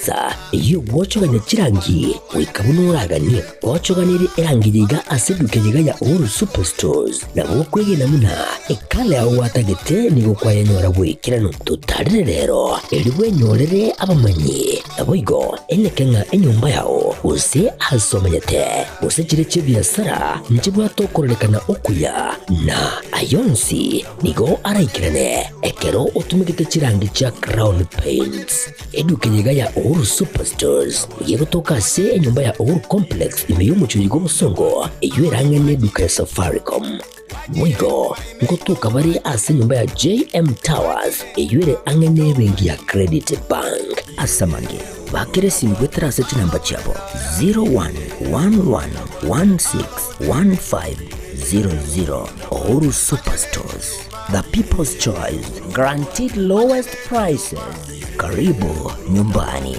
Chinsa iyo wochoganya chirangi wikabunuragani wochoganiri erangijiga asedukejiga ya Uhuru Superstores na wokwegena muna ekale aho watagete nigo kwayanyora wikirano tutarire rero eliwe nyorere abamanyi aboigo Ekeonga enyumba yao use asomanyete use chireche biasara njibwa tokorekana okuya na ayonsi nigo araikirane ekero utumikite chirangi cha Crown Paints edukejiga ya Uhuru Superstores yego tokase enyumba ya Uhuru Complex imeyumucho yigo musongo eywerangene duka ya Safaricom Mwigo ngotuka bari ase nyumba ya JM Towers eyure angene bengi ya Credit Bank asamange bakire simbwetera ase namba chabo 0111161500 Uhuru Superstores, the people's choice, guaranteed lowest prices. Karibu nyumbani.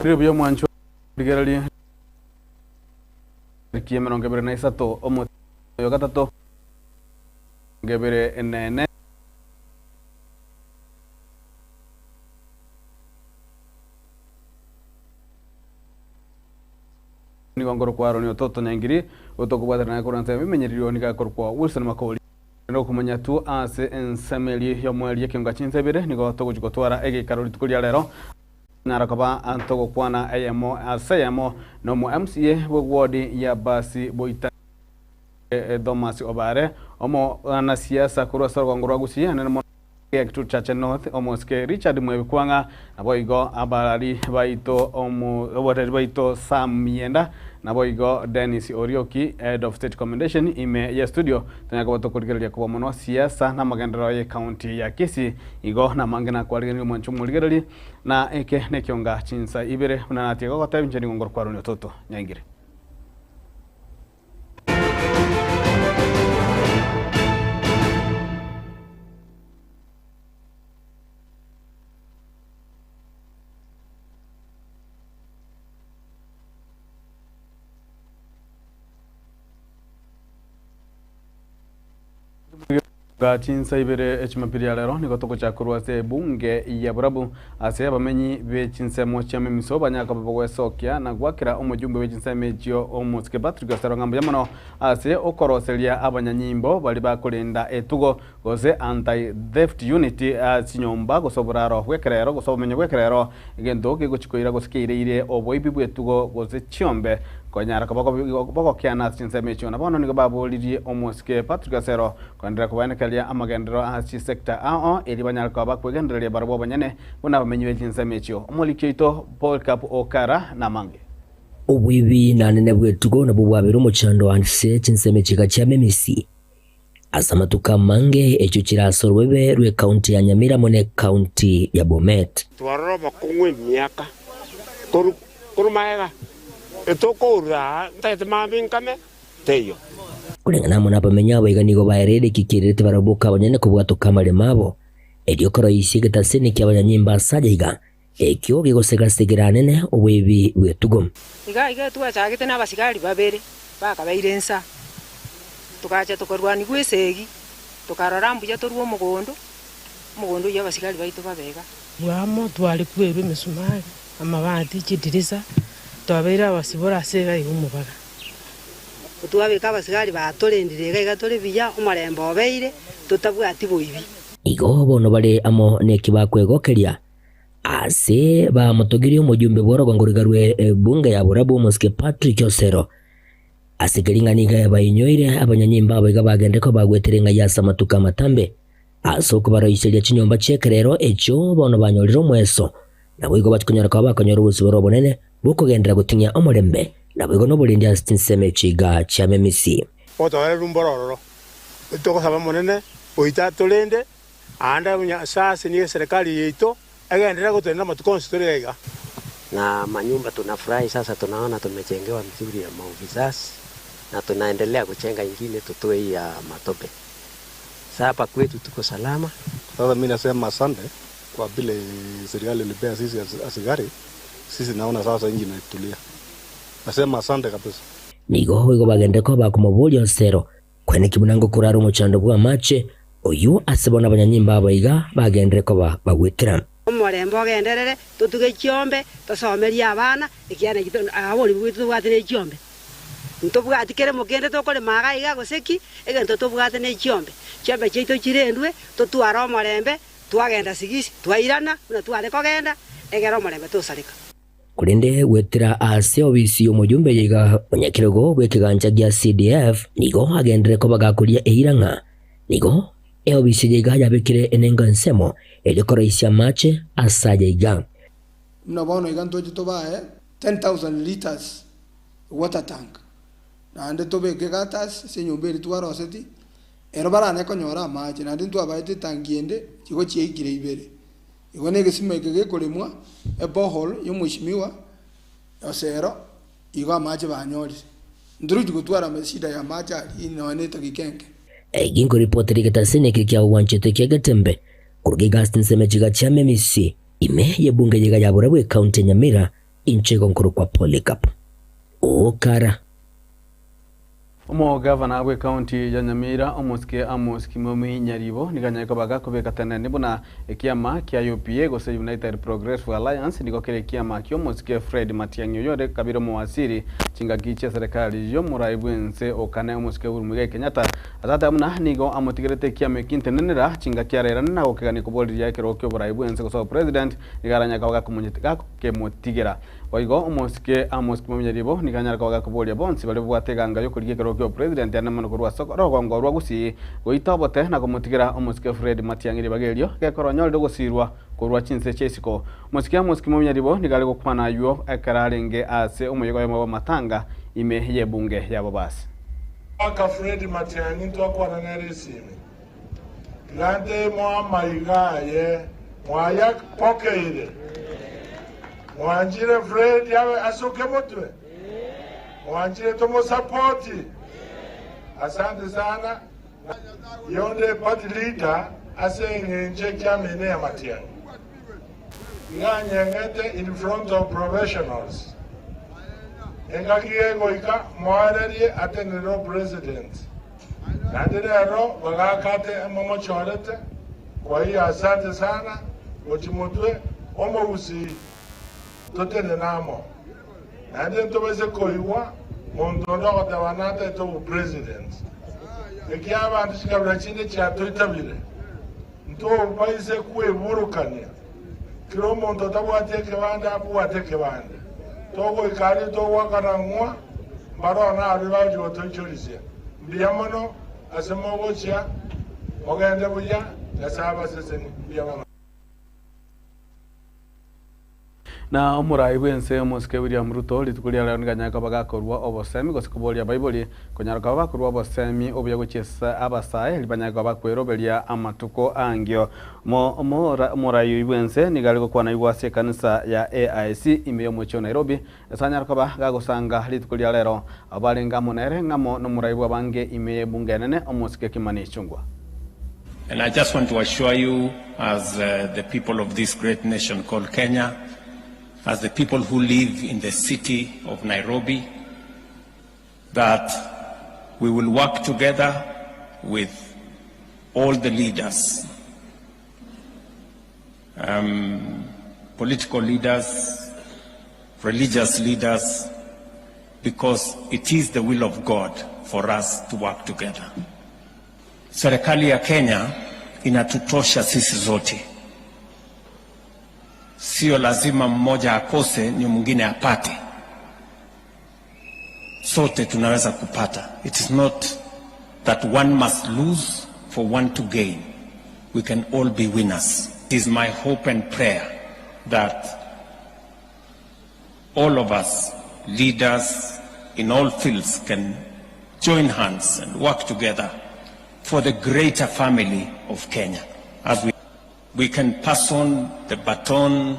Kriyo mwancho digerali kiyemero ngebere na isato omo yogatato ngebere enene ni ngoro kwa Haron Ototo nyangiri otokubata na kuranza bimenyeriryo ni gakorwa Wilson Makoli no kumenya tu ase ensemeli yo mweli Ekeonga Chinsa Ibere ni gotogo jugotwara ege karoli tukulia lero narakaba antogo kwana ayemo asayemo no mu MCA wodi ya basi boita Domasi Obare omo na siasa kurwa sorgo ngoro gusi anemo kitu chache north omo ske Richard Mwekwanga aboigo abalali baito omo woteri baito Sam Mienda na boigo Dennis Orioki head of state commendation ime ya studio tanyako batokuligerelia kuba mono siasa na magendero ya county ya Kisii igo na mangena kwaligerelia mwanchu muligerelia na Ekeonga Chinsa Ibere unanatia kwa tabi nchani ngoro kwa Haron Ototo nyangire Chinsa Ibere echimapiri lero niko toko chakurwa se bunge ya burabu ase abamenyi be Chinsa mochame misoba nyaka babogwe sokia na gwakira omujumbe we Chinsa mejio omuske Patrick Sarongambo yamono ase okoroselia abanyanyimbo bali bakolinda etugo goze anti theft unity chinyomba gosoburaro hwekerero gosobumenye hwekerero gendo gegochikoira gosikeire oboibibu etugo goze chiombe konyara kabako kiana Chinsa mejio na bono nigo baboliri omuske Patrick Sero kwandira kubanekalia amagendero achi sector eli banyara kwa kwegenderelia barabo banyane una bamenyiwe Chinsa mejio omolikito Paul Cap Okara na mange Owibi na nene bwetugo na bubwabiro muchando anse Chinsa mejika cha memisi asamatuka mange echo kirasorwebe rwe county ya Nyamira mone county ya Bomet twaroroba kungwe myaka kurumaega etokora ntate mabinkame teyo kulingana na abamenya abaiga nigo baerede kikirete barabuka abanyene kubwato kamale mabo edio koro isige tasini kyabanyanyimba sajaiga ekyo gigosegasigera nene obwebi bwetugo iga twachagite n'abasigari babere bakabairensa tukacha tukorwani gwesegi tukarora mbuya torwo mugondo y'abasigari baitu babega wamo twali kwerwe misumari amabati kidirisa twabera abasibora sega igumubaga utwabeka abasigari batolendire gatole biya omarembo obeire tutabwati boibi igo bono bale amo nekibakwegokeria ase ba mutogiri omujumbe bworogo ngorigarwe bunge ya burabu Moske Patrick Osero asikiringaniga yabayinyoire abanyanyimba abaiga bagendeko bagweterenga yasa matuka matambe asoko barayiseria chinyomba chekerero echo bono banyoliro mweso nabwigo batukonyora kwa bakonyora ubusiboro bonene bukugendera gutinya omurembe nabwigo no bulindi asitinseme chiga cha memisi otore rumbororo toko saba monene oita tolende anda bunya sasa ni serikali yetu agendera gutenda matukonsitoriga na manyumba tunafurahi sasa tunaona tumejengewa mzuri ya maofisas na tunaendelea kujenga ingine tutoe hii ya matope. Sasa hapa kwetu tuko salama. Sasa mimi nasema asante kwa vile serikali ilipea sisi asigari. Sisi naona sasa inji inatulia. Nasema asante kabisa. Nigo igo bagendeko bakumubuli Osero kwene kibunango kuraro muchando bwa mache oyu asebona abanyanyimba abaiga bagendeko bagwetera omorembo genderere tutuge chiombe tosomeria abana ikiana abori bwitu bwatire chiombe ntobwati kere mugende tokole magaiga goseki egento tobwate ne chiombe cheito chirendwe totwara omorembe twagenda sigisi twairana na tware kogenda egera omorembe tosarika kulinde wetira ase obisi omujumbe yiga onyakirego bwekiganja gya CDF nigo agendere ko bagakuria eiranga nigo obisi yiga yabekire enenga nsemo elikoraisya mache asaje yiga mnabono iganto jitobae 10,000 liters water tank na ande tobeke gatas senyombe twaroseti ero barane konyora mache na ndintu abaite tangiende kigo chiekire Ibere igone gesima ikege kolemwa ebohol yomushimiwa Osero igo mache banyori nduru gutwara mashida ya mache inoneta gikenge gingo reporteri getasene kya wanchete kya Getembe kurge gastin semejiga cha memisi ime yebunge yiga ya burabu county Nyamira inchego nkuru kwa Polycarp okara Omo governor we county ya Nyamira Moske momi nyaribo niganyako baga kubeka tanene buna ekiama kya UPA gose United Progressive Alliance niko kile kiama kyo Moske Fred Matiang'i yore kabiro mwasiri chingagiche serikali yo muraibwense okane Moske urumuge Kenyatta azata muna nigo amotigerete kiama kintenenera chingakiarera na okegani kuboli yake rokyo muraibwense goso president nigaranya kawaga kumunyitega kemotigera waigo Moske momi nyaribo niganyara kawaga kuboli bonsi bale bwateganga yo kuligekero president ya namano kurwa soko rogo rwa gusi goitabote na kumutigera Moske Fred Matiang'i bagelio gekoronyo ndogosirwa kurwa Chinsa chesiko Moske momi nyaribo nigale gukwana yo akararenge ase umuyogo yo matanga ime yebunge yabo basi aka Fred Matiang'i twakwana neresime gande mo maigaye mwaya pokeire mwanjire Fred yawe asuke mutwe mwanjire tomo support. Asante sana. Yonde party leader asenge nje kiamene ya Matiang'i. Nganyengete in front of professionals. Engakiego ika mwarerie atenero president. Nanderero bagakate mama chorete. Kwa hiyo asante sana. Ochimotwe omo usi totene namo. Nande ntobese koiwa Mondono kwa tawanata ito president. Ekia abantu shikabla chinde chato itabire. Nto upaise kuwe burukania. Kiro mondo tabu ateke wanda apu ateke wanda. Toko ikari to wakarangwa. Mbaro na aribaji wato ichorisia. Mbiyamono asemo wochia. Ogende buya. Yasaba seseni. Mbiyamono. na omurai bwense Mosque William Ruto litukulia leo nganyaka bagakorwa obosemi gosikubolia Bible konyaruka bakorwa obosemi obya gochesa abasaye libanyaka bakwerobelia amatuko angyo murai bwense nigali gokwana igwase kanisa ya AIC imeyo mocho Nairobi esanyaruka bagagosanga litukulia lero abalenga monere ngamo no murai bwange imeye bungenene Mosque Kimani Chungwa. And I just want to assure you, as the people of this great nation called Kenya, as the people who live in the city of Nairobi, that we will work together with all the leaders, political leaders, religious leaders, because it is the will of God for us to work together. Serikali ya Kenya inatutosha sisi zote. Sio lazima mmoja akose ni mwingine apate. Sote tunaweza kupata. It is not that one must lose for one to gain. We can all be winners. It is my hope and prayer that all of us, leaders in all fields, can join hands and work together for the greater family of Kenya, as we can pass on the baton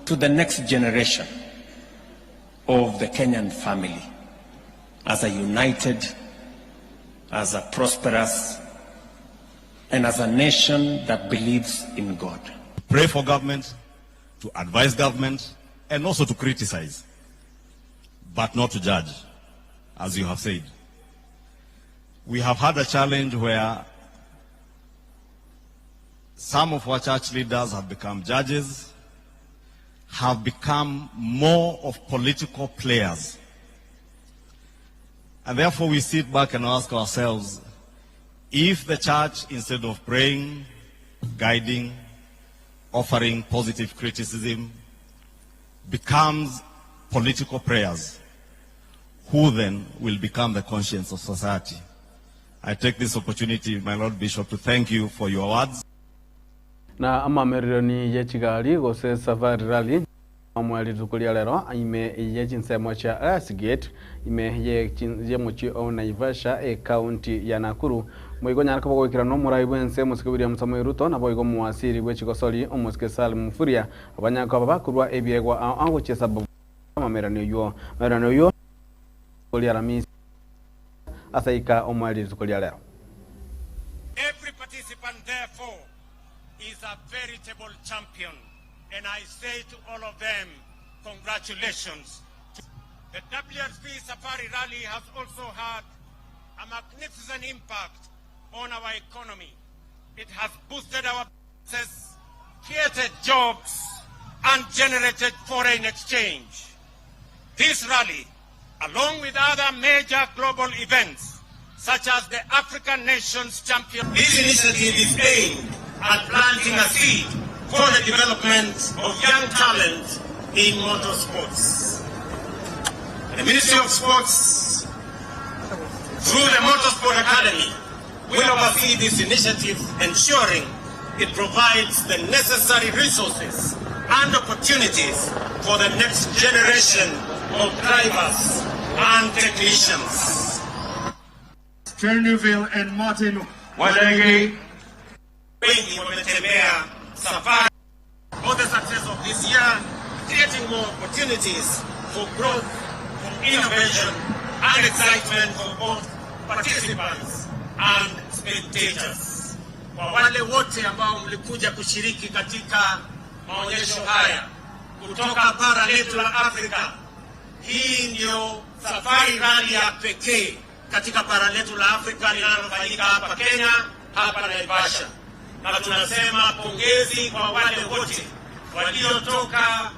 to the next generation of the Kenyan family as a united, as a prosperous, and as a nation that believes in God. Pray for government, to advise government, and also to criticize, but not to judge, as you have said. We have had a challenge where some of our church leaders have become judges, have become more of political players. And therefore we sit back and ask ourselves, if the church, instead of praying, guiding, offering positive criticism, becomes political prayers, who then will become the conscience of society? I take this opportunity, my Lord Bishop, to thank you for your words. Na amameroni yechigali gose safari rally amwali tukulia lero ime yechinsa mocha Asgate ime ye mochi ona Ivasha county ya Nakuru moigo nyaraka bogokira no murai bwense Mosque William Ruto na boigo muasiri bwechikosoli Mosque Salim Furia abanyaka babakurwa ebyegwa agochesa amameroni yo merano yo kulia ramisi asaika omwali tukulia lero. Every participant therefore is a veritable champion, and I say to all of them, congratulations. The WSP Safari Rally has also had a magnificent impact on our economy. It has boosted our businesses, created jobs, and generated foreign exchange. This rally, along with other major global events, such as the African Nations Champion. This initiative is aimed at planting a seed for the development of young talent in motorsports. The Ministry of Sports, through the Motorsport Academy, will oversee this initiative, ensuring it provides the necessary resources and opportunities for the next generation of drivers and technicians. Turneville and Martin Wadenge wengi wametembea safari for the success of this year, creating more opportunities for growth, for innovation, and excitement for both participants and spectators. Kwa wale wote ambao mlikuja kushiriki katika maonyesho haya kutoka bara letu la Afrika, hii ndio safari rally ya pekee katika bara letu la Afrika linalofanyika hapa Kenya, hapa Naivasha. Na tunasema pongezi kwa wale wote waliotoka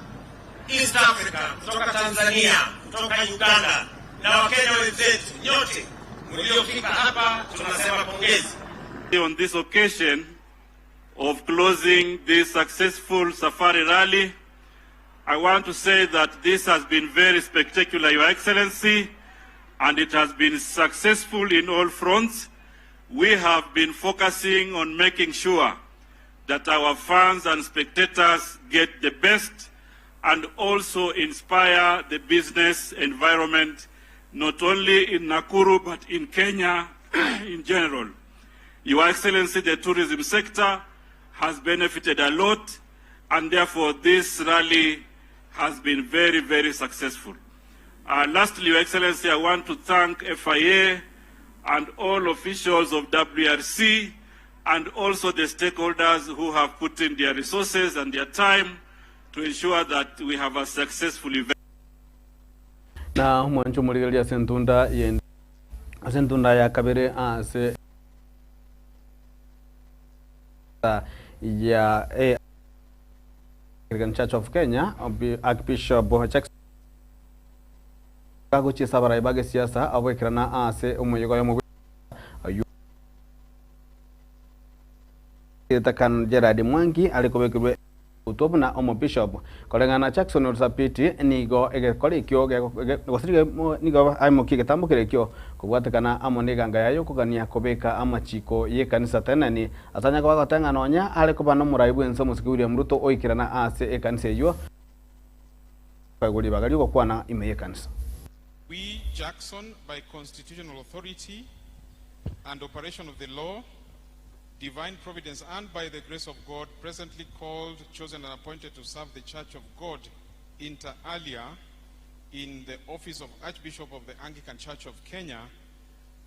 East Africa, kutoka Tanzania, kutoka Uganda na Wakenya wenzetu nyote mliofika hapa, tunasema pongezi. On this occasion of closing this successful safari rally, I want to say that this has been very spectacular, Your Excellency, and it has been successful in all fronts. We have been focusing on making sure that our fans and spectators get the best and also inspire the business environment, not only in Nakuru, but in Kenya in general. Your Excellency, the tourism sector has benefited a lot, and therefore this rally has been very, very successful. Lastly, Your Excellency, I want to thank FIA and all officials of WRC and also the stakeholders who have put in their resources and their time to ensure that we have a successful event. Na mwancho muligalia sentunda ya kabere ase ya Anglican Church of Kenya Archbishop Jackson kago chi sabara ibage siasa abwekirana ase umuyogo yo mu takan Gerard Mwangi alikobekirwe utobu na omo bishop kolengana Jackson Orsapiti nigo egekole kyo gosirige nigo aimo kigetambukire kyo kubwatekana amoniga ngayayo kugania kobeka amachiko ye kanisa tenani atanya kwa gotanga nonya alikoba no muraibu enso musikuri mruto oikirana ase ekanisa yo baguli bagali ko kwana imeye kanisa. We, Jackson, by constitutional authority and operation of the law, divine providence, and by the grace of God, presently called, chosen, and appointed to serve the Church of God inter alia in the office of Archbishop of the Anglican Church of Kenya,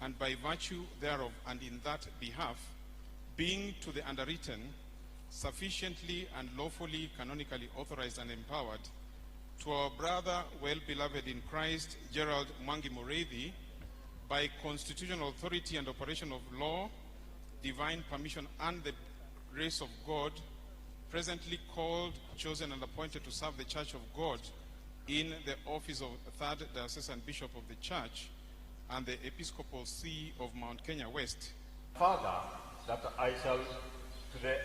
and by virtue thereof and in that behalf, being to the underwritten sufficiently and lawfully canonically authorized and empowered, to our brother, well-beloved in Christ, Gerald Mwangi Mureithi, by constitutional authority and operation of law, divine permission, and the grace of God, presently called, chosen, and appointed to serve the Church of God in the office of 3rd Diocesan Bishop of the Church and the Episcopal See of Mount Kenya West. Further, that I shall, to the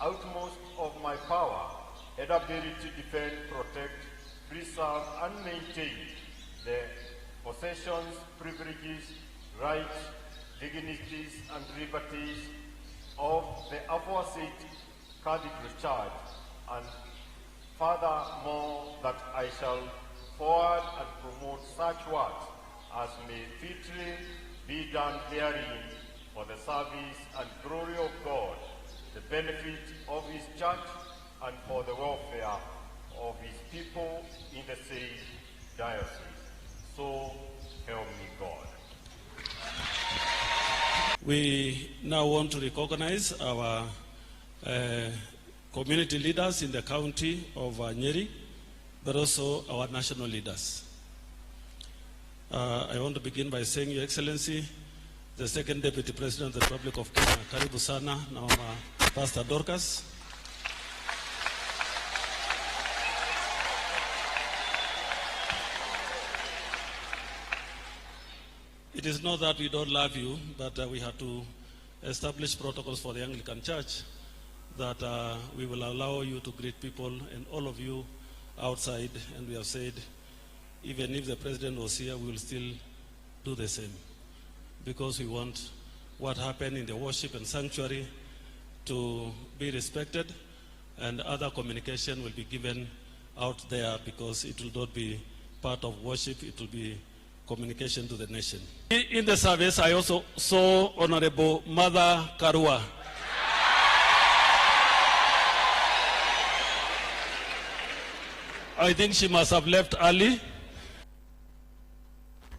utmost of my power and ability, defend, protect, preserve, and maintain the possessions, privileges, rights, dignities, and liberties of the aforesaid Cathedral Church, and furthermore that I shall forward and promote such works as may fitly be done therein for the service and glory of God, the benefit of His Church, and for the welfare of His people in the same diocese. So help me God. We now want to recognize our community leaders in the county of Nyeri, but also our national leaders. I want to begin by saying, Your Excellency, the Second Deputy President of the Republic of Kenya, Karibu Sana, now Pastor Dorcas. It is not that we don't love you, but we have to establish protocols for the Anglican Church that we will allow you to greet people and all of you outside. And we have said, even if the President was here, we will still do the same, because we want what happened in the worship and sanctuary to be respected, and other communication will be given out there, because it will not be part of worship, it will be communication to the nation. In the service, I also saw Honorable Mother Karua. I think she must have left early.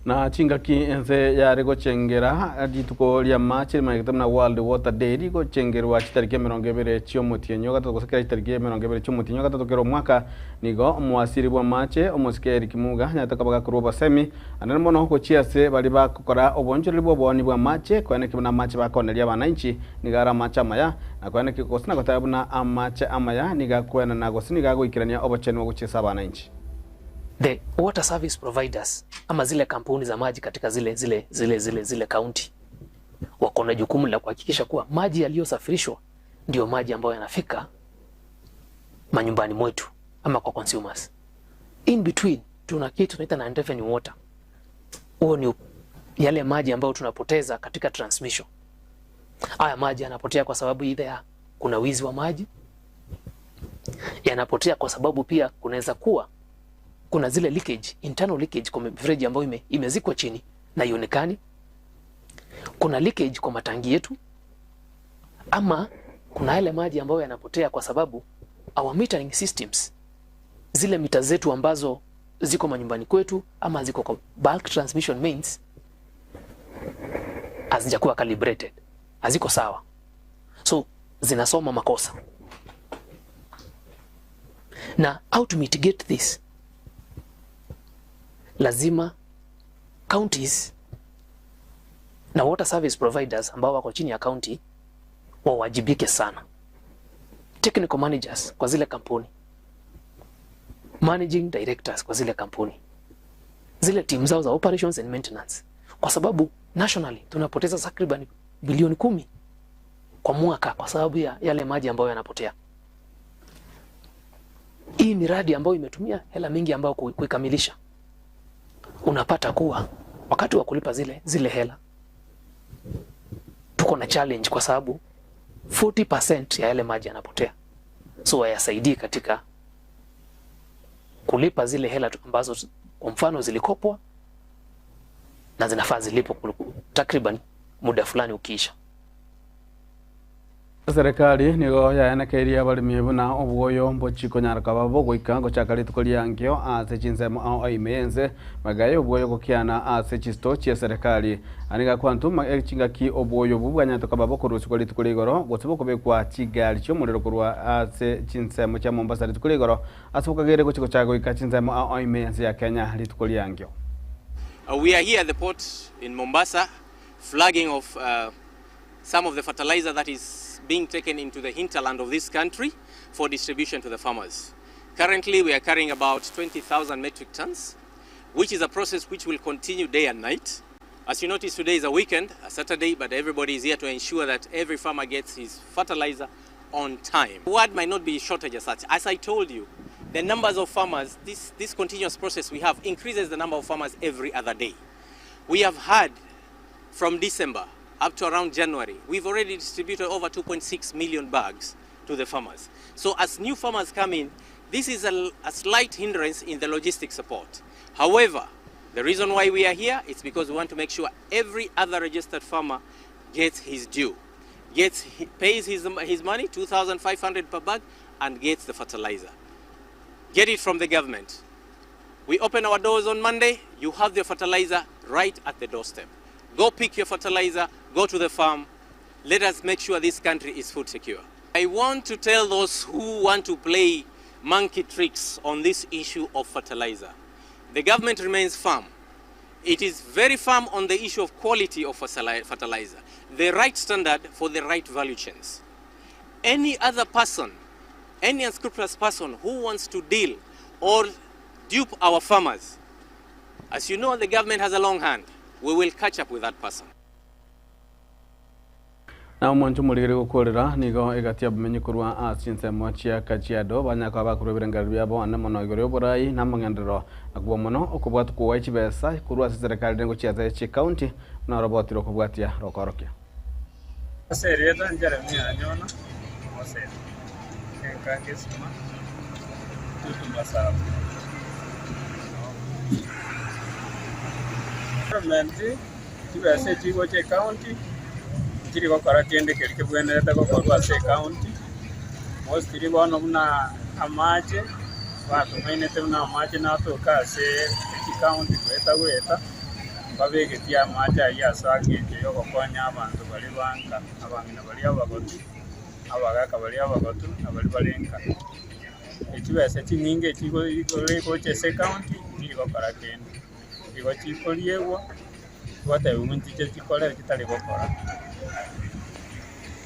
Na chinga ki ense ya rego chengera adituko lia machi makitamna World Water Day rego chengerwa chitarike merongevere chiomutinyo gato kosakira chitarike merongevere chiomutinyo gato tokero mwaka nigo mwasiri bwa mache omosikeri kimuga nyatakabaga kuroba semi anene mono hoko chiase bali bakora obonjori bwo boni bwa mache kwane kibona mache bakonelia bananchi nigara macha maya na kwane kikosina kotabuna amache amaya niga kwena nagosini gago ikirania obacheni wokuchesa bananchi. The water service providers ama zile kampuni za maji katika zile county wako na jukumu la kuhakikisha kuwa maji yaliyosafirishwa ndio maji ambayo yanafika manyumbani mwetu ama kwa consumers. In between tuna kitu tunaita na intervening water. Huo ni yale maji ambayo tunapoteza katika transmission. Haya maji yanapotea kwa sababu either kuna wizi wa maji, yanapotea kwa sababu pia kunaweza kuwa kuna zile leakage, internal leakage kwa mifereji ambayo imezikwa chini na ionekani. Kuna leakage kwa matangi yetu, ama kuna yale maji ambayo yanapotea kwa sababu our metering systems, zile mita zetu ambazo ziko manyumbani kwetu ama ziko kwa bulk transmission mains, hazijakuwa calibrated, haziko sawa, so zinasoma makosa. Na how to mitigate this? Lazima counties na water service providers ambao wako chini ya county wawajibike sana. Technical managers kwa zile kampuni, managing directors kwa zile kampuni, zile team zao za operations and maintenance, kwa sababu nationally tunapoteza takriban bilioni 10 kwa mwaka kwa sababu ya yale maji ambayo yanapotea. Hii miradi ambayo imetumia hela mingi ambayo kuikamilisha, unapata kuwa wakati wa kulipa zile hela tuko na challenge kwa sababu 40% ya yale maji yanapotea. So hayasaidii katika kulipa zile hela ambazo kwa mfano zilikopwa na zinafaa zilipo takriban muda fulani ukiisha. Serikali nigo yaenekeria abarimi buna obwoyo mbochiko nyaraka babo goikango chakarite koliangio ase Chinsa ao imenze magayo obwoyo gokiana ase chisto chia serikali aniga kwantu echinga ki obwoyo bubwanya to kababo kurusi kolite kuligoro gosibo kobekwa chigali cyo muriro kurwa ase Chinsa cha Mombasa lite kuligoro ase ukagere gochiko chago ika Chinsa ao imenze ya Kenya lite koliangio. We are here at the port in Mombasa flagging of some of the fertilizer that is being taken into the hinterland of this country for distribution to the farmers. Currently, we are carrying about 20,000 metric tons, which is a process which will continue day and night. As you notice, today is a weekend, a Saturday, but everybody is here to ensure that every farmer gets his fertilizer on time. The word might not be shortage as such. As I told you, the numbers of farmers, this continuous process we have increases the number of farmers every other day. We have had from December up to around January, we've already distributed over 2.6 million bags to the farmers. So as new farmers come in, this is a slight hindrance in the logistic support. However, the reason why we are here is because we want to make sure every other registered farmer gets his due, pays his money, 2,500 per bag, and gets the fertilizer. Get it from the government. We open our doors on Monday, you have the fertilizer right at the doorstep. Go pick your fertilizer, go to the farm. Let us make sure this country is food secure. I want to tell those who want to play monkey tricks on this issue of fertilizer. The government remains firm. It is very firm on the issue of quality of fertilizer, the right standard for the right value chains. Any other person, any unscrupulous person who wants to deal or dupe our farmers, as you know, the government has a long hand. We will catch up with that person. Na umuntu muligire gukorera nigo igatia bumenyi kurwa Chinsa mochia kajiado banyaka bakurubira ngaribya bo anamono igoro borai namangendero akubo mono okubwatu kuwa chibesa kurwa serikali ngo chiaza chi county na robotiro kubwatia rokorokia sereta Jeremia nyona mose enkange sima tutumbasa Government tibase chigo che county kiri gokora kende kerike bwenereta gokorwa se county most kiri bono na amache watu mainete na amache na to kase chi county weta babegetia amache ya sakenje yo gokonya abantu bali banka abangina bali abagotu abagaka bali abagotu abali balenka ekibese kininge kigo ikole ko che se county kiri gokora kende kigo chikoliewo wata umuntu chikole kitali gokora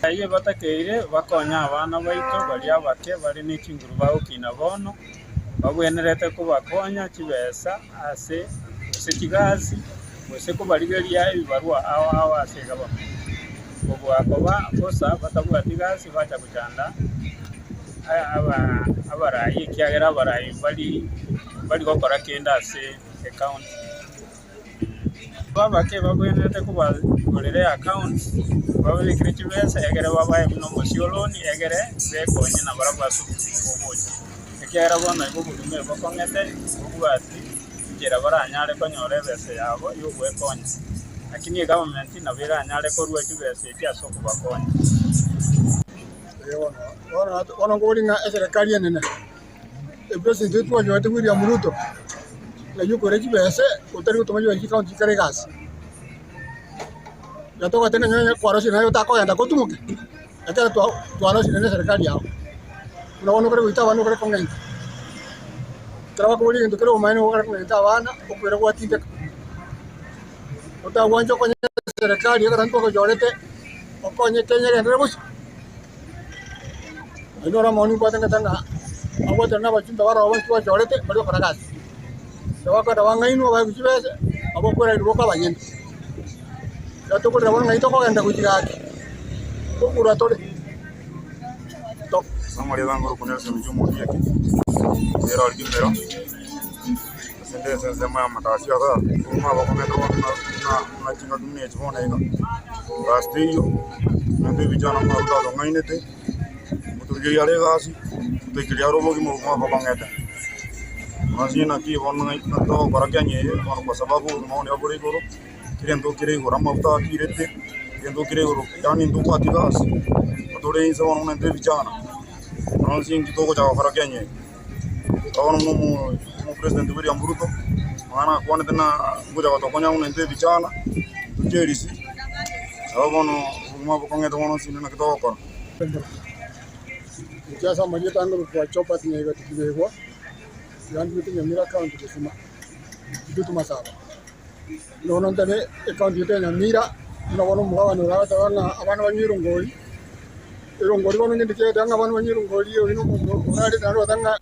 aye batakeire bakonya abana baito bali abake bali ni kinguru baukina bono babwenerete kubakonya kibesa ase sekigazi wese ko bali geria ibarua aho ase gaba obwo akoba kosa batabwa tigazi bacha kuchanda abarayi kyagera abarayi bali gokora kenda ase account baba ke babwenerete kuba golere account babele kirikibesa egere babaye no mosioloni egere bekonye na barabwa su kera bona iguburume bakongete ubwati kera baranyare konyore bese yabo yugwekonya lakini government na biranyare ko ruwe bese cyaso kubakonya wana ngolinga serikali nene president wetu wa Jamhuri William Ruto na yuko reji bese utari kutomaji wa county karegas ya toka tena nyanya kwa rosi nayo tako yanda kotumuke atara tu rosi nene serikali yao unaona kare wita wano kare kongen trawa ko wali ndo kare umaini kare kongen ta wana opera kwa tinde uta wanjo kwenye serikali ya tanto ko jorete okonye Kenya ngere bus Inora moni kwa tanga awo tena bachimba wara wawantu wa jorete bado karagas Tawaka tawanga inu wa kujibese abo kwera iruka banyenda Yato ko rawanga ito ko ganda kujigaki ko kuratore to samari bango ko nelson jumo yake zero algimero sende sense ma matasio ga kuma ba ko metro na tinga dumne chona ino bastiyo nande vijana maruda do ngainete muturgi yale gasi to kiliaro bogi mo ma ba ngata Masina ki wonna to barakanye kwa sababu maoni ya bure goro kirendo kire goro amauta kirete kirendo kire goro yani nduko atigas tore isa wonna nde vijana Masina kitoko cha barakanye kaona mu president William Ruto maana kuona tena ngoja watokonya nde vijana tujerisi sababu no mabokongeta wono sina kitoko Kiasa maji tangu kwa chopa tinyega tikibegwa Kisii and Nyamira county kusema kitu masaba nono ndane county ya Nyamira nono mwawa no rata wana abana banyirungori irungori wono ndike danga abana banyirungori ino murari naro danga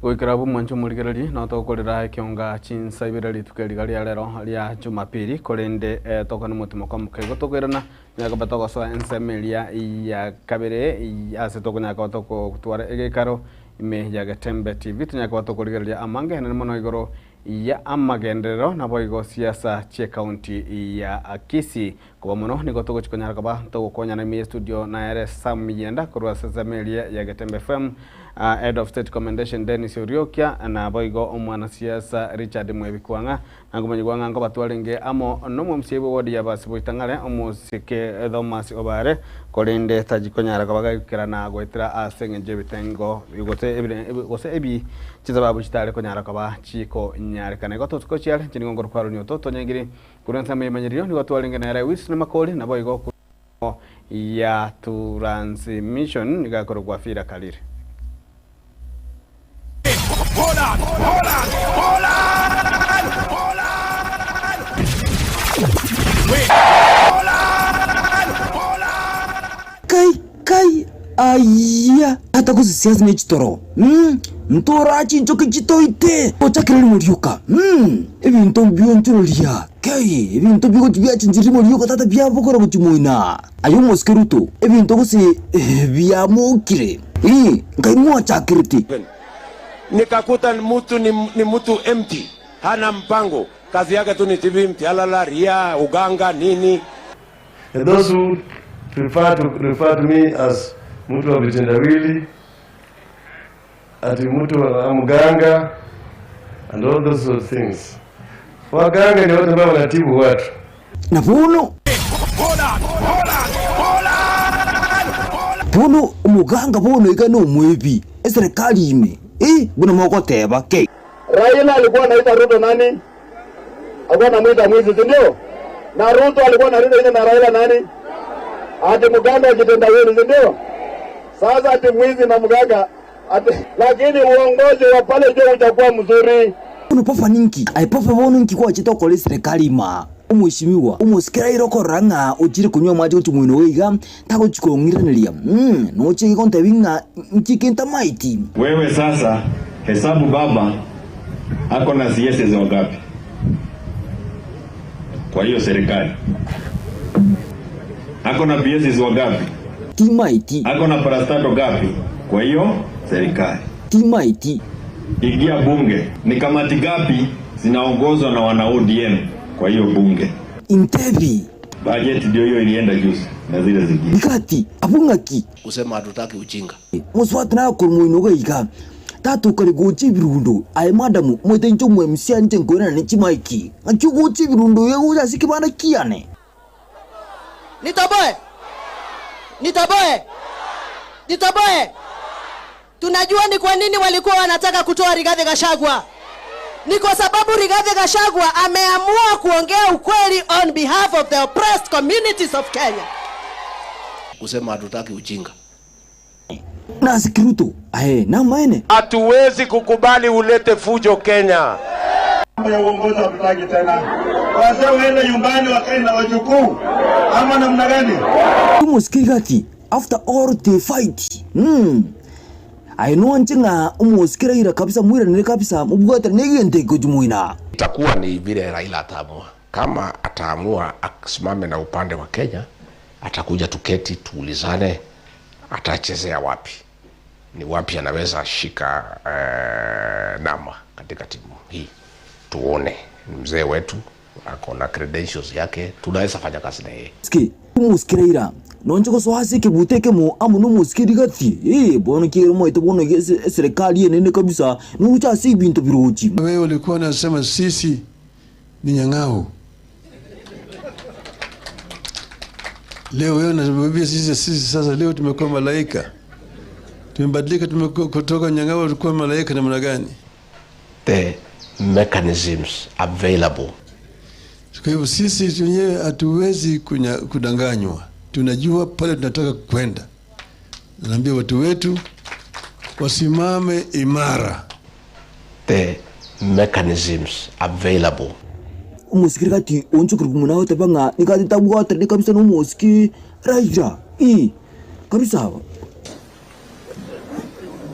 Goikarabu mwancho murigereri no tokorera Ekeonga Chinsa Ibere tukeri gari rero ria Jumapili korende tokana mutimo kwa mukego tokerana nyaga batoko so ensemelia ya kabere ya se tokonya ka toko kutwara egekaro ime ya Getembe TV tunyaka batokorigereria amange hene mono igoro ya amagendero nabo igo siasa che county ya Kisii kwa muno nigo togo chikonyara kaba togo konya na mi studio na ere Sam Yenda kurwa semelia ya Getembe FM Head of State Commendation Dennis Oriokia na boigo omwana siasa Richard Mwebikwanga nangumanyigwanga ngo batwarenge amo no msiebe wodi ya basi boitangale omusike Thomas Obare kolinde tajikonyara kabaga kirana gwetira asenge bitengo gose ebi chizababu chitare konyara kaba chiko nyare kana goto tukochiale chiningo ngorkwaro ni Ototo nyengiri kurenza memanyirio ni batwarenge na rais na makoli na boigo ya transmission nigakorwa fira kalire Kai aya hata kusisiazi nechitoro ntora chincho kichitoite ochakireri muriuka ebintu byonturoria kai ebintu bigo tibya chinjiri muriuka tata bya bokora kuchimoina ayo moskeruto ebintu kusi bya mokire ngai mwachakiriti nikakuta mtu ni mtu empty, hana mpango, kazi yake tu ni TV mtialala, ria, uganga, nini. And those who refer to me as mtu wa vitendawili, ati mtu wa mganga, and all those sort of things. Waganga ni watu ambao wanatibu watu. Na Puno umuganga bono igano mwebi serikali ime buna moko teba ke Raila alikuwa anaita Ruto nani? Alikuwa anamuita mwizi, ndio? Na Ruto alikuwa anaita na Raila nani? Ati mganga akitendawili, ndio? Sasa ati mwizi na mganga lakini uongozi wa pale juu utakuwa mzuri. Unapofa ninki aipofa bono ninki kwa chitoko le serikali ma umushimiwa umusikira iroko ranga ujiri kunywa maji utumwino weiga tako chikongiraniria no chiki konta winga nchikenta maiti. Wewe sasa hesabu baba ako na CS wangapi kwa hiyo serikali? Ako na PS wangapi? Timaiti. Ako na parastato ngapi kwa hiyo serikali? Timaiti. Ingia bunge, ni kamati gapi zinaongozwa na wana ODM kwa hiyo bunge? Intevi. Budget ndio hiyo ilienda juzi na zile zingine. Nikati abungaki kusema hatutaki ujinga. Muswati na kurumuino weiga tatu kali gochi birundo ai madamu mwete nchomwe msianje ngorana ni chimaiki achu gochi birundo yego ya sikibana kiane Nitoboe. Tunajua ni kwa nini walikuwa wanataka kutoa Rigathi Gachagua. Ni kwa sababu Rigathi Gachagua ameamua kuongea ukweli on behalf of the oppressed communities of Kenya. Kusema hatutaki ujinga. Na sikiruto, na maene. Hatuwezi kukubali ulete fujo Kenya. Mambo ya uongozi hatutaki tena. Wazee waende nyumbani wakae na wajukuu. Ama namna gani? Umusikirigati after all the fight. Aino anjenga umusikiraira kabisa mwira nile kabisa mubwata negende kujumuina. Itakuwa ni vile Raila ataamua. Kama ataamua asimame na upande wa Kenya, atakuja tuketi tuulizane atachezea wapi. Ni wapi anaweza shika namba katika timu hii. Tuone mzee wetu ako na credentials yake, tunaweza fanya kazi na yeye. Ski umusikiraira nonje ko swasi kibuteke mu amuno musikirigati bono kiro mo itobono serikali yenene kabisa nucha si bintu biroji. Wewe ulikuwa unasema sisi ni nyang'ao. Leo wewe unasema sisi sasa leo tumekuwa malaika. Tumebadilika, tumekuwa kutoka nyang'ao tulikuwa malaika namna gani? The mechanisms available. Kwa hivyo sisi wenyewe hatuwezi kudanganywa. Tunajua pale tunataka kwenda. Naambia watu wetu wasimame imara. The mechanisms available. Umusikirigati onchukuru munao tabanga nikati tabwata ni kabisa no musiki Raila kabisa.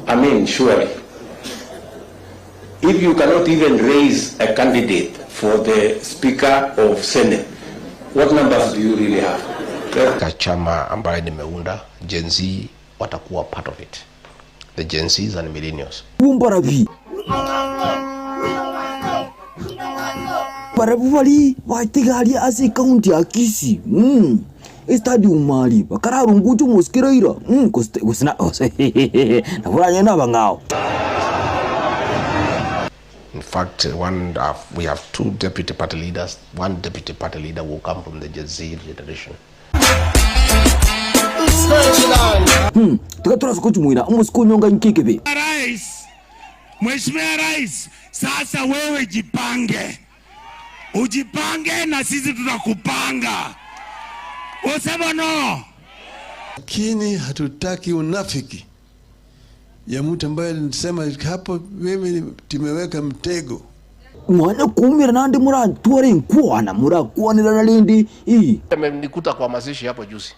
I mean, surely, if you cannot even raise a candidate for the Speaker of Senate, what numbers do you really have? Chama ambaye nimeunda, Gen Z watakuwa part of it. The Gen Zs and millennials. Barabi wali watigali ase county ya Kisii. Stadium mali bakararu nguju musikiraira. Kusina na furanya na bangao. In fact, we have two deputy party leaders. One deputy party leader will come from the Gen Z generation. Tukatora sikuchu muina umusiku nyonga nkikebe. Mheshimiwa Rais, sasa wewe jipange. Ujipange na sisi tutakupanga. Usema no. Lakini hatutaki unafiki ya mtu ambaye alisema hapo mimi tumeweka mtego. Mwana kumira nandi tuwari nkuana kuanira na lindi Nikuta kwa mazishi hapo juzi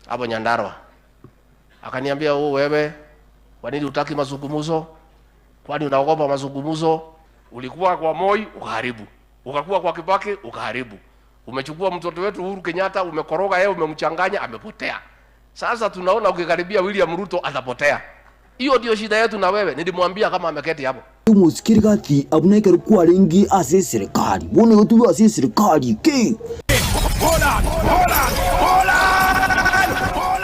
hapo Nyandarua, akaniambia wewe kwa nini hutaki mazungumzo? Kwani unaogopa mazungumzo? Ulikuwa kwa Moi ukaharibu, ukakuwa kwa Kibaki ukaharibu, umechukua mtoto wetu Uhuru Kenyatta umekoroga yeye, umemchanganya amepotea. Sasa tunaona ukikaribia William Ruto atapotea. Hiyo ndio shida yetu na wewe. Nilimwambia kama ameketi hapo. Umusikirigati abuneke kwa lengi ase serikali. Bone yotu ase serikali ke.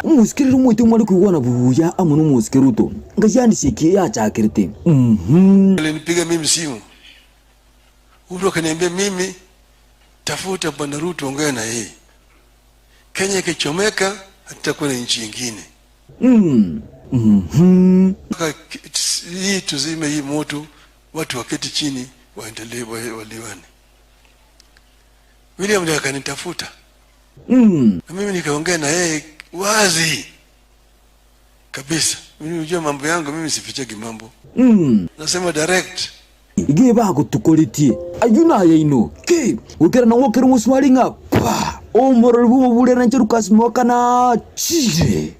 Umusikiriru mwite mwali kuwana buya amuno musikiruto. Ngajandi siki ya chakirite. Alinipiga mimi simu. Uhuru akaniambia mimi tafuta Bwana Ruto ongea na yeye. Kenya ikichomeka hatakuwa na nchi nyingine. Hii tuzime hii moto, watu waketi chini waendelee waliwane. William ndiye akanitafuta. Na mimi nikaongea na yeye wazi kabisa. Mimi unajua mambo yangu, mimi sifichagi mambo. Nasema direct. Igiye bagutukolitie. Ayuna yino. Ke, ukera na wokera muswalinga. Pa. Omoro bubule na ncherukas mwakana chire.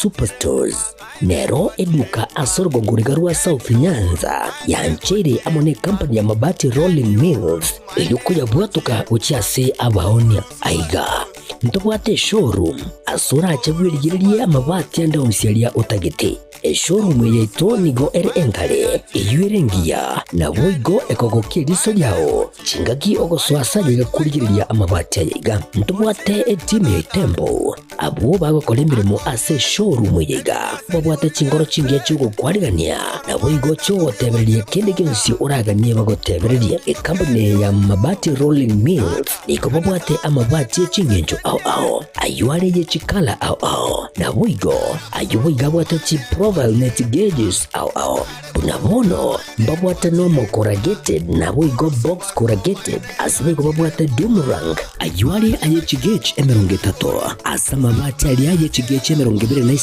Superstores nero eduka asorgo ngurigarua South Nyanza ya nchere amone company ya mabati Rolling Mills yuko ya bwatuka uchiase abaonia aiga ntobwate showroom asura achabwirigirie amabati anda usialia utagete showroom yetu nigo ere engale iyuerengia na boigo ekogokia riso yao chingaki ogoswasa yiga kurigiriria amabati yiga ntubwate timu ya Tembo abo bagokora imirimo ase showroom yiga babwate chingoro chingiye cyugo kwarigania na boigo cyo tebererie kindi kinsi uraganie bagotebererie company ya mabati rolling mills niko babwate amabati chingenjo ao ayuare ye chikala ao na boigo ayuiga bwate chi profile net gauges ao unabono babwate normal corrugated na boigo box corrugated asibigo babwate boomerang ayuare aye chigage emerongetato asama mabati alia ye chigage emerongibire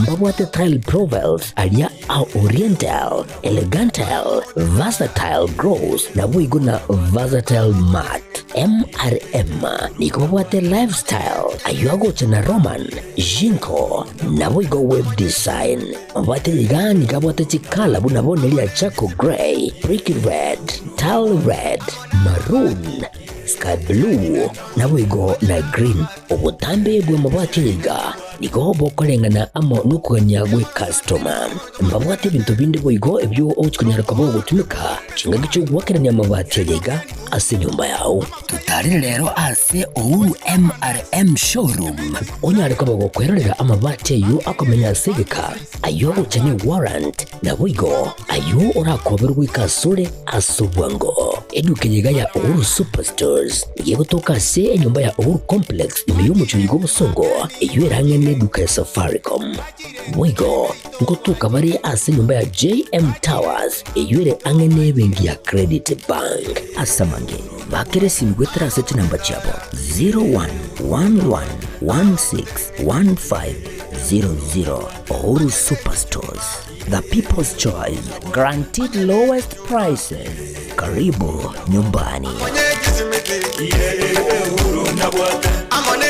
babwate tile profiles alia au oriental elegantal versatile gross na boigo na versatile mat MRM niko babwate lifestyle ayuago chana roman jinko na boigo web design babwate ligani kabwate chikala bunabonelia chako gray brick red tile red maroon sky blue na boigo na green ubutambe bwe mabwate liga niko bokolengana amo nukuganya gwe customer mbabwate bintu bindi boigo ebyo ochikunyara kabo gutumika chinga cyo gwakeranya amabati liga ase nyumba yao tutari rero ase Ouru MRM showroom onyare kabo gukwerera amabati yu akomenya segeka ayo uchane warrant na boigo ayo urakoberwa ikasure asubwango eduke yiga ya Ouru Superstores igiye gutoka se enyumba ya Ouru Complex imiyo mucyugo busongo iyo irangene duka ya Safaricom boigo ngotuka bari ase nyumba ya JM Towers iyo ire angene bengi ya Credit Bank asamange bakere simgwetera sete namba chabo 0111161500 Ouru Superstores, the people's choice, guaranteed lowest prices. Karibu nyumbani. Amone